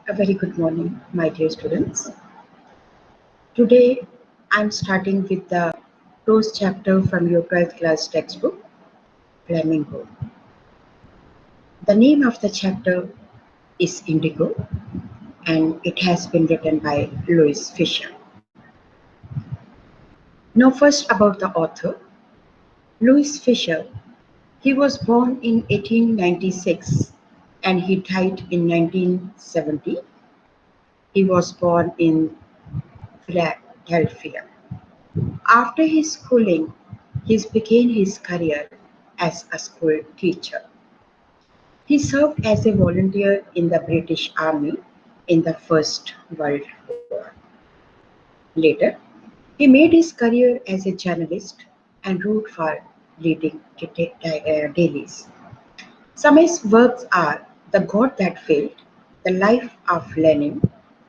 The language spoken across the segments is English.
A very good morning, my dear students. Today, I'm starting with the prose chapter from your 12th class textbook, Flamingo. The name of the chapter is Indigo, and it has been written by Louis Fisher. Now, first about the author, Louis Fisher. He was born in 1896 and he died in 1970. He was born in Philadelphia. After his schooling, he began his career as a school teacher. He served as a volunteer in the British Army in the First World War. Later, he made his career as a journalist and wrote for leading dailies. Some of his works are The God That Failed, The Life of Lenin,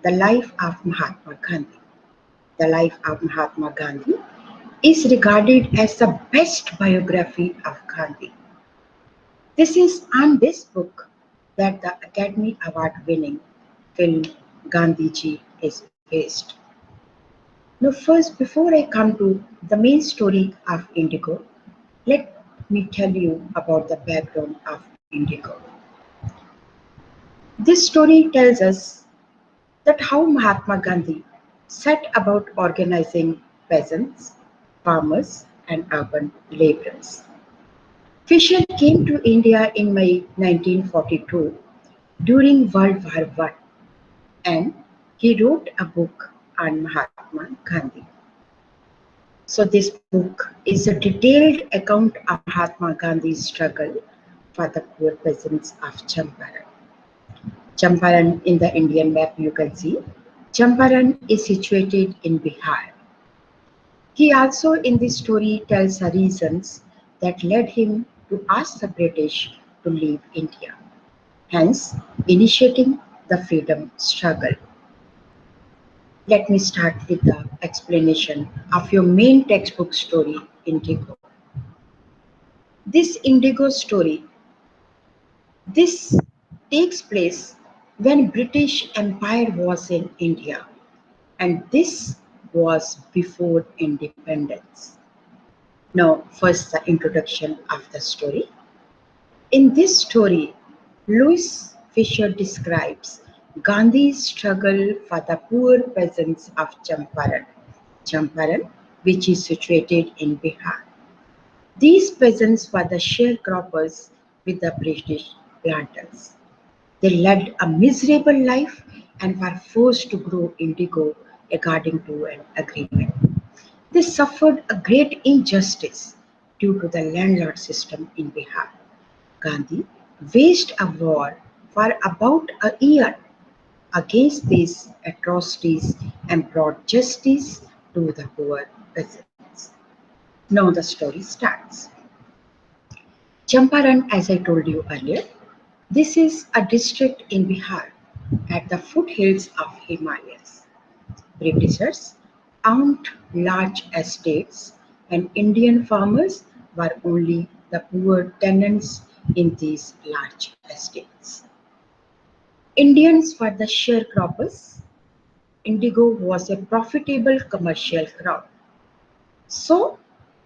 The Life of Mahatma Gandhi. The Life of Mahatma Gandhi is regarded as the best biography of Gandhi. This is on this book that the Academy Award winning film Gandhiji is based. Now, first, before I come to the main story of Indigo, let me tell you about the background of Indigo. This story tells us that how Mahatma Gandhi set about organizing peasants, farmers, and urban laborers. Fisher came to India in May 1942 during World War I, and he wrote a book on Mahatma Gandhi. So this book is a detailed account of Mahatma Gandhi's struggle for the poor peasants of Champaran. Champaran in the Indian map you can see. Champaran is situated in Bihar. He also in this story tells the reasons that led him to ask the British to leave India, hence initiating the freedom struggle. Let me start with the explanation of your main textbook story, Indigo. This Indigo story, this takes place when British Empire was in India, and this was before independence. Now, first the introduction of the story. In this story, Louis Fisher describes Gandhi's struggle for the poor peasants of Champaran, which is situated in Bihar. These peasants were the sharecroppers with the British planters. They led a miserable life and were forced to grow indigo according to an agreement. They suffered a great injustice due to the landlord system in Bihar. Gandhi waged a war for about a year against these atrocities and brought justice to the poor peasants. Now the story starts. Champaran, as I told you earlier, this is a district in Bihar at the foothills of Himalayas. Britishers owned large estates and Indian farmers were only the poor tenants in these large estates. Indians were the sharecroppers. Indigo was a profitable commercial crop. So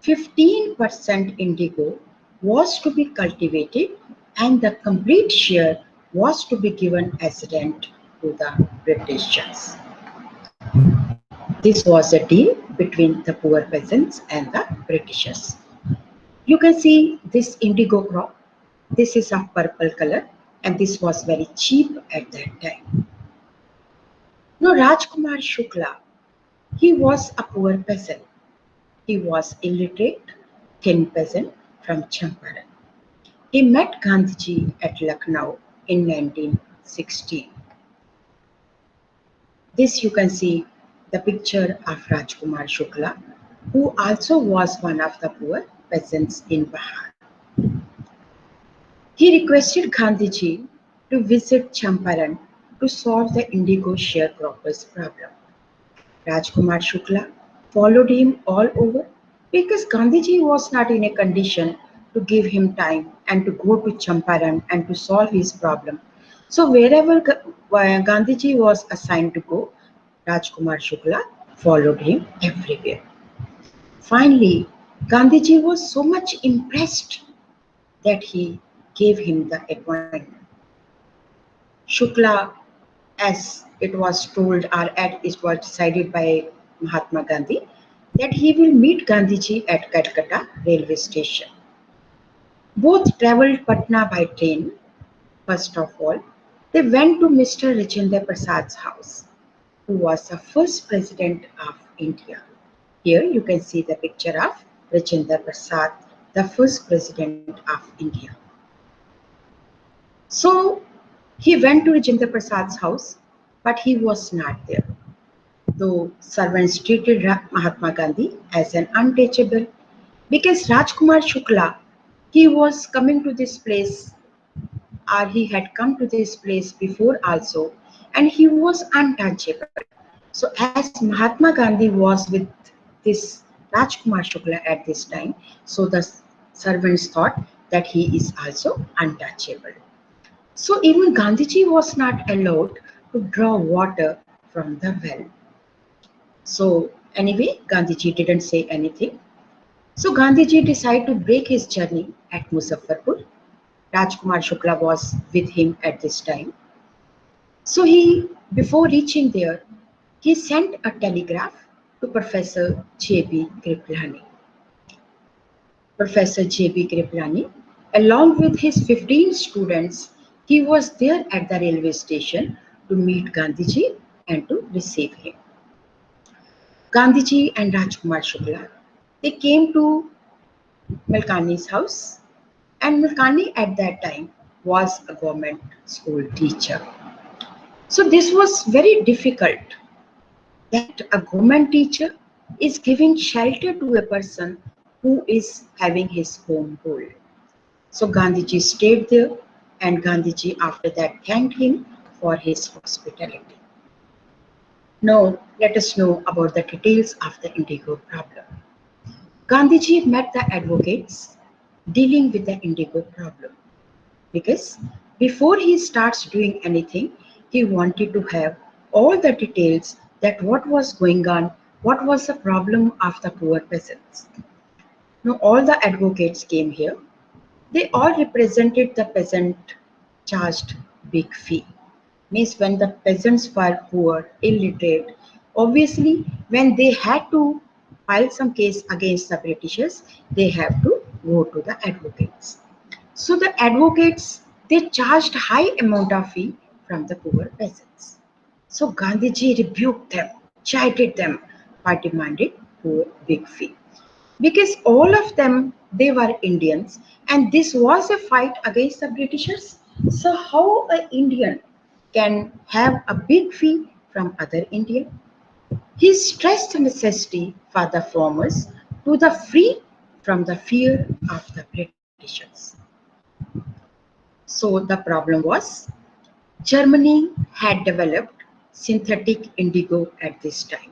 15% indigo was to be cultivated and the complete share was to be given as rent to the Britishers. This was a deal between the poor peasants and the Britishers. You can see this indigo crop. This is of purple color and this was very cheap at that time. Now Rajkumar Shukla, he was a poor peasant. He was illiterate, thin peasant from Champaran. He met Gandhiji at Lucknow in 1916. This you can see the picture of Rajkumar Shukla, who also was one of the poor peasants in Bihar. He requested Gandhiji to visit Champaran to solve the indigo sharecroppers problem. Rajkumar Shukla followed him all over because Gandhiji was not in a condition to give him time and to go to Champaran and to solve his problem. So wherever Gandhiji was assigned to go, Rajkumar Shukla followed him everywhere. Finally, Gandhiji was so much impressed that he gave him the appointment. Shukla, as it was told or as it was decided by Mahatma Gandhi, that he will meet Gandhiji at Calcutta railway station. Both travelled Patna by train. First of all, they went to Mr. Rajendra Prasad's house, who was the first president of India. Here you can see the picture of Rajendra Prasad, the first president of India. So he went to Rajendra Prasad's house, but he was not there. Though servants treated Mahatma Gandhi as an untouchable, because Rajkumar Shukla, he was coming to this place, or he had come to this place before also, and he was untouchable. So as Mahatma Gandhi was with this Rajkumar Shukla at this time, so the servants thought that he is also untouchable. So even Gandhiji was not allowed to draw water from the well. So anyway, Gandhiji didn't say anything. So Gandhiji decided to break his journey at Muzaffarpur. Rajkumar Shukla was with him at this time. So before reaching there, he sent a telegraph to Professor J.B. Kriplani. Professor J.B. Kriplani, along with his 15 students, he was there at the railway station to meet Gandhiji and to receive him. Gandhiji and Rajkumar Shukla, they came to Malkani's house, and Malkani at that time was a government school teacher. So this was very difficult that a government teacher is giving shelter to a person who is having his home rule. So Gandhiji stayed there, and Gandhiji after that thanked him for his hospitality. Now let us know about the details of the Indigo problem. Gandhiji met the advocates dealing with the Indigo problem, because before he starts doing anything, he wanted to have all the details that what was going on, what was the problem of the poor peasants. Now all the advocates came here. They all represented the peasant charged big fee. Means when the peasants were poor, illiterate, obviously when they had to file some case against the Britishers, they have to go to the advocates. So the advocates, they charged high amount of fee from the poor peasants. So Gandhiji rebuked them, chided them for demanding poor big fee. Because all of them, they were Indians, and this was a fight against the Britishers. So how an Indian can have a big fee from other Indian? He stressed the necessity for the farmers to the free from the fear of the Britishers. So the problem was Germany had developed synthetic indigo at this time.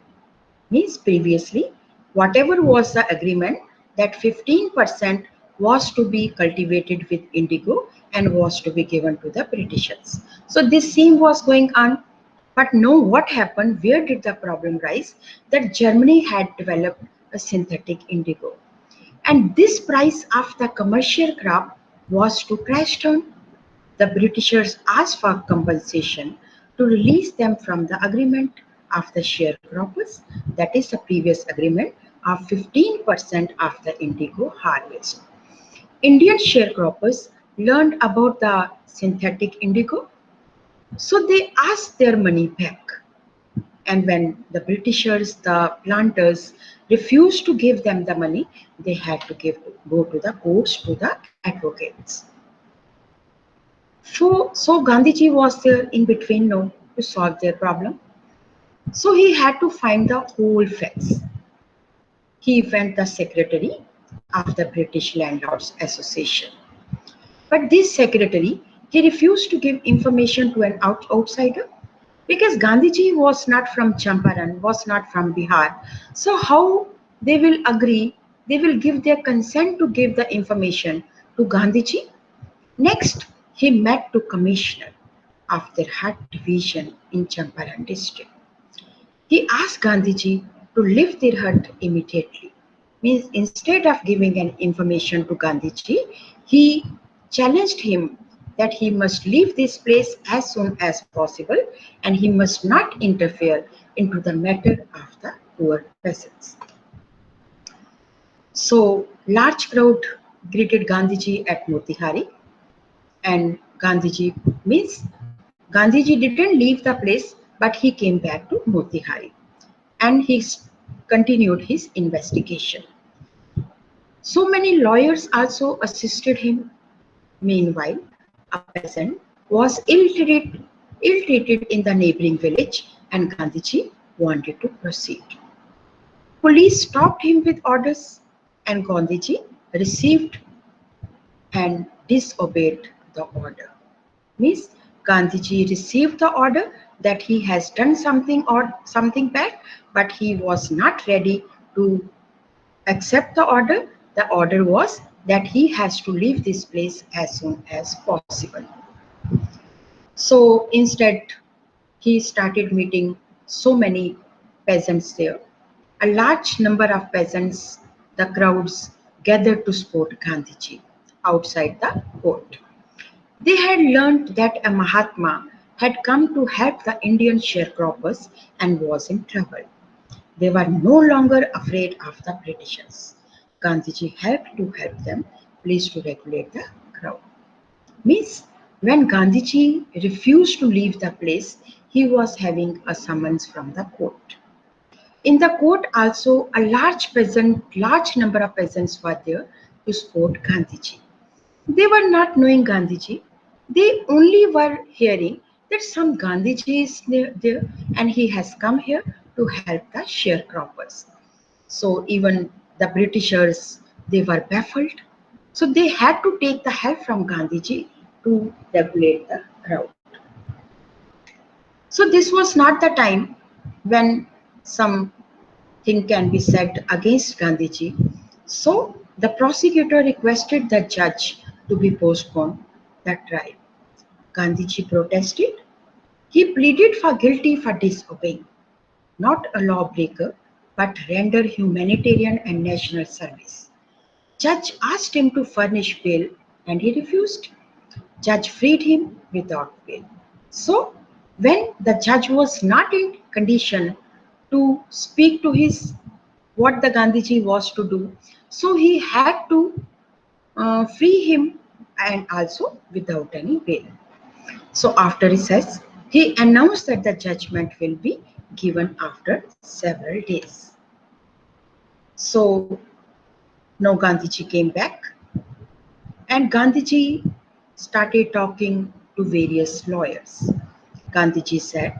Means previously, whatever was the agreement that 15% was to be cultivated with indigo and was to be given to the Britishers. So this same was going on. But no, what happened? Where did the problem rise? That Germany had developed a synthetic indigo. And this price of the commercial crop was to crash down. The Britishers asked for compensation to release them from the agreement of the sharecroppers, that is the previous agreement of 15% of the indigo harvest. Indian sharecroppers learned about the synthetic indigo, so they asked their money back. And when the Britishers, the planters, refused to give them the money, they had to go to the courts, to the advocates. So Gandhiji was there in between now to solve their problem. So he had to find the whole facts. He went the secretary of the British Landlords Association. But this secretary, he refused to give information to an outsider, because Gandhiji was not from Champaran, was not from Bihar. So how they will agree, they will give their consent to give the information to Gandhiji? Next, he met to commissioner. of their hut division in Champaran district. He asked Gandhiji to leave their hut immediately. Means instead of giving an information to Gandhiji, he challenged him that he must leave this place as soon as possible and he must not interfere into the matter of the poor peasants. So large crowd greeted Gandhiji at Motihari, and Gandhiji means Gandhiji didn't leave the place, but he came back to Motihari and he continued his investigation. So many lawyers also assisted him. Meanwhile, a peasant was ill-treated in the neighboring village and Gandhiji wanted to proceed. Police stopped him with orders and Gandhiji received and disobeyed the order. Means Gandhiji received the order that he has done something or something bad, but he was not ready to accept the order. The order was that he has to leave this place as soon as possible. So instead, he started meeting so many peasants there. A large number of peasants, the crowds gathered to support Gandhiji outside the court. They had learned that a Mahatma had come to help the Indian sharecroppers and was in trouble. They were no longer afraid of the Britishers. Gandhiji helped to help them, pleased to regulate the crowd. Means when Gandhiji refused to leave the place, he was having a summons from the court. In the court also a large number of peasants were there to support Gandhiji. They were not knowing Gandhiji. They only were hearing that some Gandhiji is there and he has come here to help the sharecroppers. So even the Britishers, they were baffled. So they had to take the help from Gandhiji to regulate the crowd. So this was not the time when something can be said against Gandhiji. So the prosecutor requested the judge to be postponed the trial. Gandhiji protested. He pleaded for guilty for disobeying, not a lawbreaker, but render humanitarian and national service. Judge asked him to furnish bail and he refused. Judge freed him without bail. So when the judge was not in condition to speak to his what the Gandhiji was to do, so he had to free him and also without any bail. So after recess, he announced that the judgment will be given after several days. So now Gandhiji came back and Gandhiji started talking to various lawyers. Gandhiji said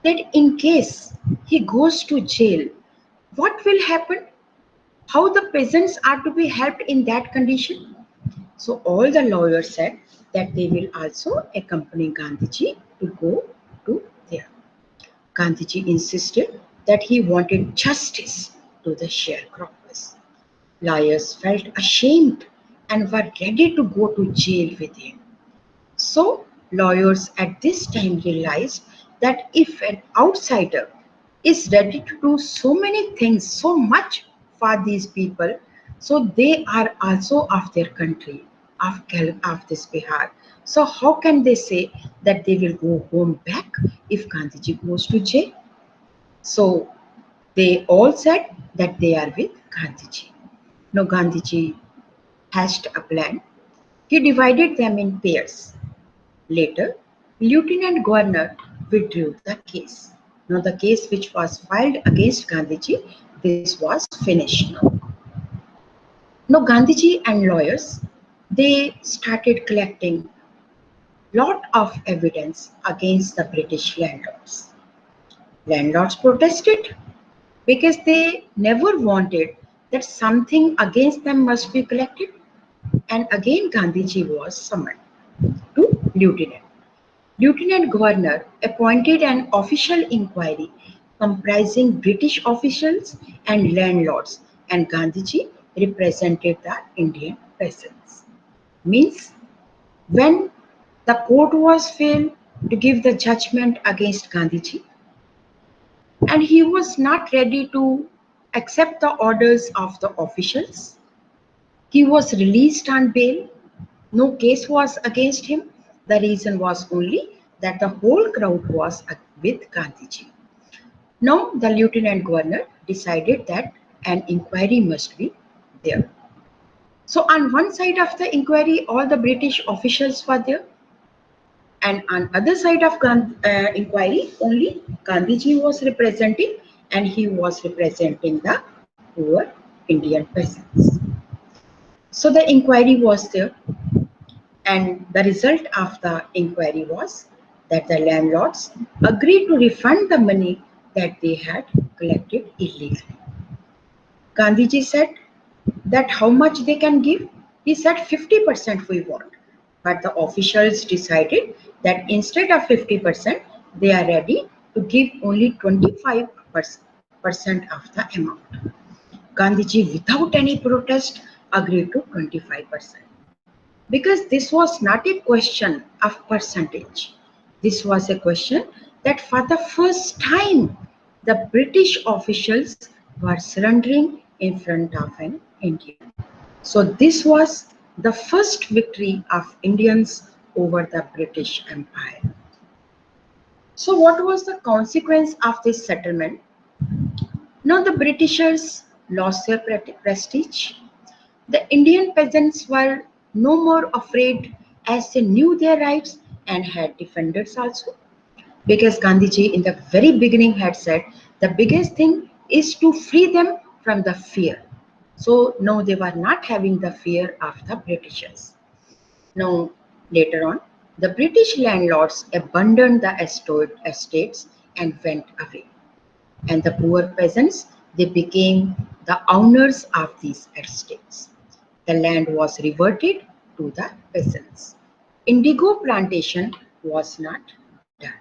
that in case he goes to jail, what will happen? How the peasants are to be helped in that condition? So all the lawyers said that they will also accompany Gandhiji to go to there. Gandhiji insisted that he wanted justice to the sharecroppers. Lawyers felt ashamed and were ready to go to jail with him. So lawyers at this time realized that if an outsider is ready to do so many things, so much for these people, so they are also of their country, of this Bihar. So how can they say that they will go home back if Gandhiji goes to jail? So they all said that they are with Gandhiji. Now Gandhiji hatched a plan. He divided them in pairs. Later, Lieutenant Governor withdrew the case. Now the case which was filed against Gandhiji, this was finished now. Now Gandhiji and lawyers, they started collecting lot of evidence against the British landlords. Landlords protested because they never wanted that something against them must be collected. And again Gandhiji was summoned to Lieutenant. Lieutenant Governor appointed an official inquiry comprising British officials and landlords, and Gandhiji represented the Indian peasants. Means when the court was filled, to give the judgment against Gandhiji, and he was not ready to accept the orders of the officials. He was released on bail. No case was against him. The reason was only that the whole crowd was with Gandhiji. Now the lieutenant governor decided that an inquiry must be there. So on one side of the inquiry, all the British officials were there, and on other side of inquiry, only Gandhiji was representing, and he was representing the poor Indian peasants. So the inquiry was there, and the result of the inquiry was that the landlords agreed to refund the money that they had collected illegally. Gandhiji said that how much they can give. He said 50% we want. But the officials decided that instead of 50%, they are ready to give only 25% of the amount. Gandhiji, without any protest, agreed to 25%. Because this was not a question of percentage. This was a question that for the first time, the British officials were surrendering in front of an Indian. So this was the first victory of Indians over the British Empire. So what was the consequence of this settlement? Now the Britishers lost their prestige. The Indian peasants were no more afraid as they knew their rights and had defenders also. Because Gandhiji in the very beginning had said the biggest thing is to free them from the fear. So now they were not having the fear of the Britishers. Now later on, the British landlords abandoned the estates and went away. And the poor peasants, they became the owners of these estates. The land was reverted to the peasants. Indigo plantation was not done.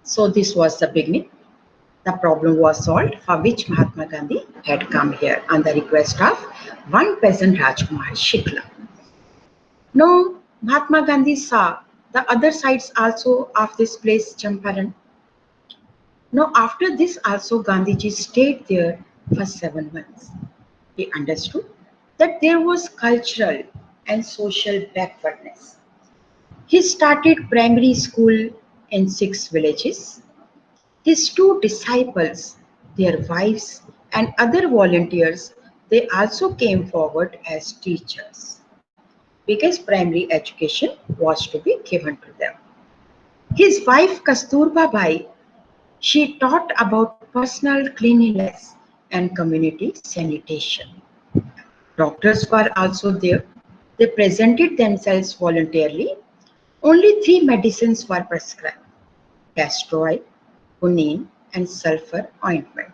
So this was the beginning. The problem was solved, for which Mahatma Gandhi had come here on the request of one peasant, Rajkumar Shikla. Now Mahatma Gandhi saw the other sides also of this place, Champaran. Now after this also Gandhiji stayed there for 7 months. He understood that there was cultural and social backwardness. He started primary school in 6 villages. His 2 disciples, their wives, and other volunteers, they also came forward as teachers because primary education was to be given to them. His wife Kasturba Bai, she taught about personal cleanliness and community sanitation. Doctors were also there. They presented themselves voluntarily. Only 3 medicines were prescribed: castor oil, quinine, and sulfur ointment.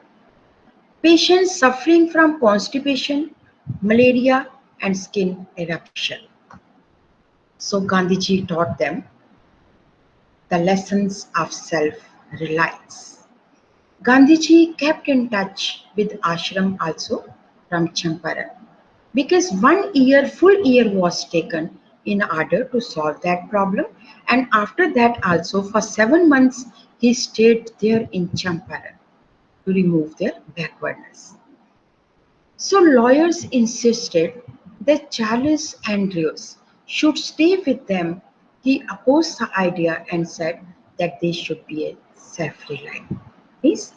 Patients suffering from constipation, malaria, and skin eruption. So Gandhiji taught them the lessons of self-reliance. Gandhiji kept in touch with ashram also from Champaran, because 1 year, full year was taken in order to solve that problem, and after that also for 7 months he stayed there in Champaran to remove their backwardness. So lawyers insisted that Charles Andrews should stay with them. He opposed the idea and said that they should be a self-reliant. Means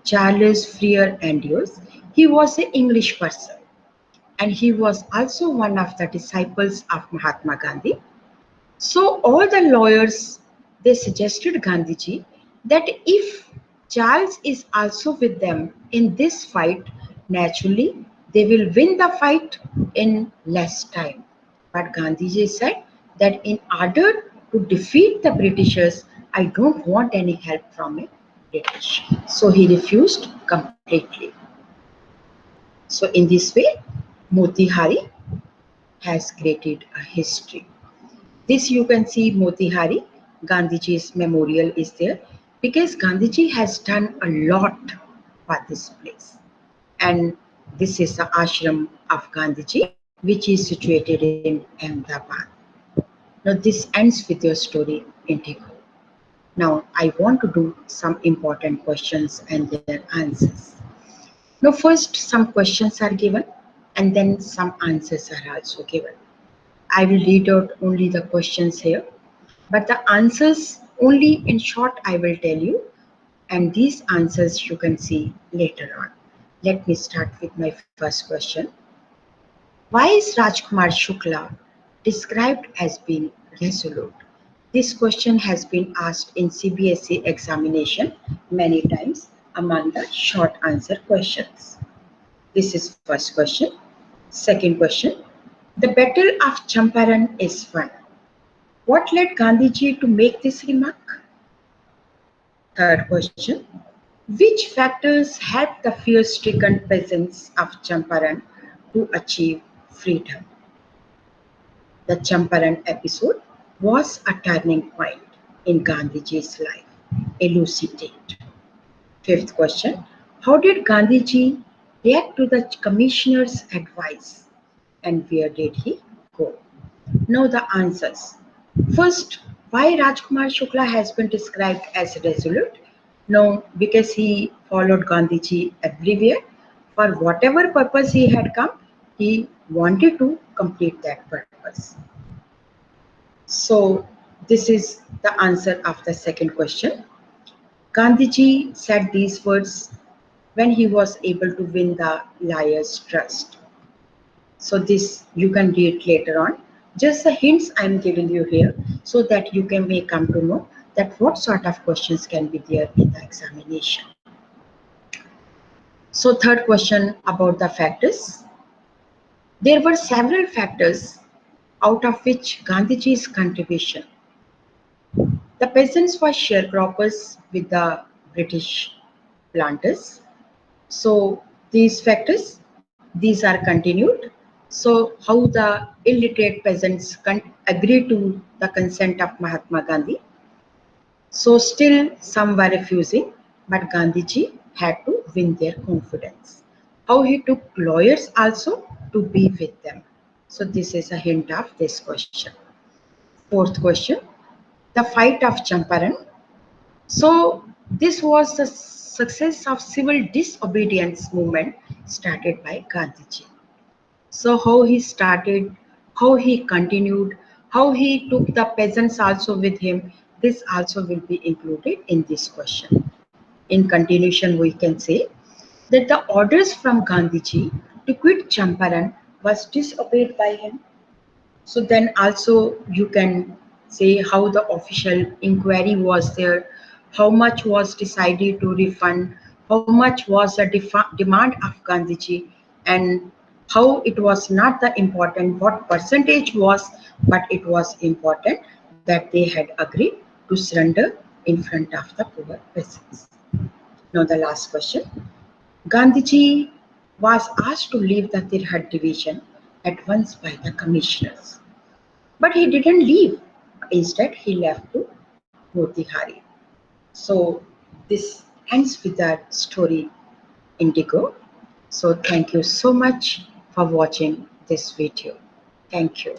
Charles Freer Andrews, he was an English person, and he was also one of the disciples of Mahatma Gandhi. So all the lawyers, they suggested Gandhiji that if Charles is also with them in this fight, naturally they will win the fight in less time. But Gandhiji said that in order to defeat the Britishers, I don't want any help from a British. So he refused completely. So in this way, Motihari has created a history. This you can see Motihari, Gandhiji's memorial is there, because Gandhiji has done a lot for this place. And this is the ashram of Gandhiji, which is situated in Ahmedabad. Now this ends with your story, Indigo. Now I want to do some important questions and their answers. Now first some questions are given and then some answers are also given. I will read out only the questions here, but the answers only in short I will tell you, and these answers you can see later on. Let me start with my first question. Why is Rajkumar Shukla described as being resolute? This question has been asked in CBSE examination many times among the short answer questions. This is first question. Second question. The Battle of Champaran is won. What led Gandhiji to make this remark? Third question. Which factors helped the fear-stricken peasants of Champaran to achieve freedom? The Champaran episode was a turning point in Gandhiji's life. Elucidate. Fifth question. How did Gandhiji react to the commissioner's advice and where did he go? Now the answers. First, why Rajkumar Shukla has been described as resolute? No, because he followed Gandhiji everywhere. For whatever purpose he had come, he wanted to complete that purpose. So, this is the answer of the second question. Gandhiji said these words when he was able to win the liar's trust. So this you can read later on. Just the hints I am giving you here so that you may come to know that what sort of questions can be there in the examination. So third question about the factors. There were several factors out of which Gandhiji's contribution. The peasants were sharecroppers with the British planters. So these factors, these are continued. So how the illiterate peasants agree to the consent of Mahatma Gandhi. So still some were refusing, but Gandhiji had to win their confidence. How he took lawyers also to be with them. So this is a hint of this question. Fourth question, the fight of Champaran. So this was the success of civil disobedience movement started by Gandhiji. So how he started, how he continued, how he took the peasants also with him, this also will be included in this question. In continuation, we can say that the orders from Gandhiji to quit Champaran was disobeyed by him. So then also you can say how the official inquiry was there, how much was decided to refund, how much was the demand of Gandhiji, and how it was not the important what percentage was, but it was important that they had agreed to surrender in front of the poor peasants. Now the last question. Gandhiji was asked to leave the Tirhat division at once by the commissioners. But he didn't leave. Instead, he left to Motihari. So this ends with that story, Indigo. So thank you so much for watching this video. Thank you.